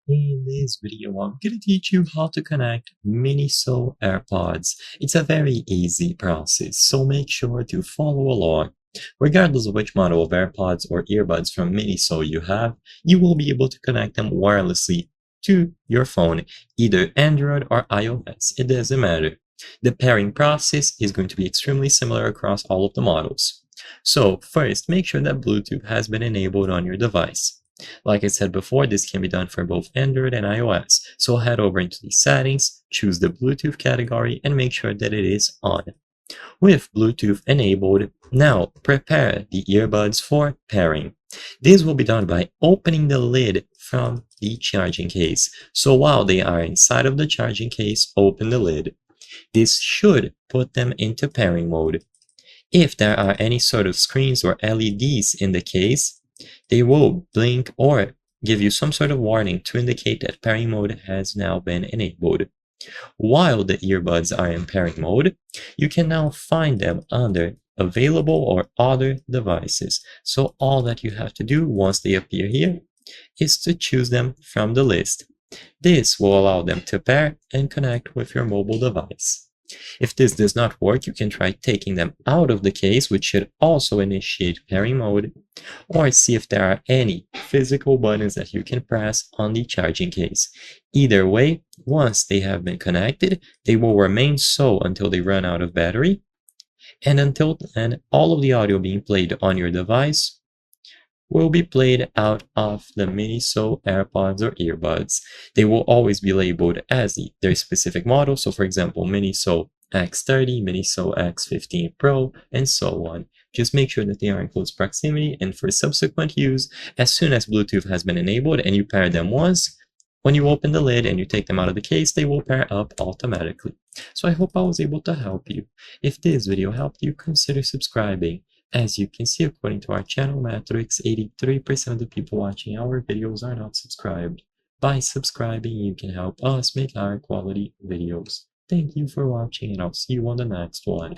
In this video, I'm going to teach you how to connect Miniso AirPods. It's a very easy process, so make sure to follow along. Regardless of which model of AirPods or earbuds from Miniso you have, you will be able to connect them wirelessly to your phone, either Android or iOS. It doesn't matter. The pairing process is going to be extremely similar across all of the models. So first, make sure that Bluetooth has been enabled on your device. Like I said before, this can be done for both Android and iOS. So head over into the settings, choose the Bluetooth category, and make sure that it is on. With Bluetooth enabled, now prepare the earbuds for pairing. This will be done by opening the lid from the charging case. So while they are inside of the charging case, open the lid. This should put them into pairing mode. If there are any sort of screens or LEDs in the case, they will blink or give you some sort of warning to indicate that pairing mode has now been enabled. While the earbuds are in pairing mode, you can now find them under available or other devices. So all that you have to do once they appear here is to choose them from the list. This will allow them to pair and connect with your mobile device. If this does not work, you can try taking them out of the case, which should also initiate pairing mode, or see if there are any physical buttons that you can press on the charging case. Either way, once they have been connected, they will remain so until they run out of battery, and until then, all of the audio being played on your device will be played out of the Miniso AirPods or earbuds. They will always be labeled as their specific model. So for example, Miniso X30, Miniso X15 Pro, and so on. Just make sure that they are in close proximity, and for subsequent use, as soon as Bluetooth has been enabled and you pair them once, when you open the lid and you take them out of the case, they will pair up automatically. So I hope I was able to help you. If this video helped you, consider subscribing. As you can see, according to our channel metrics, 83% of the people watching our videos are not subscribed. By subscribing, you can help us make higher quality videos. Thank you for watching, and I'll see you on the next one.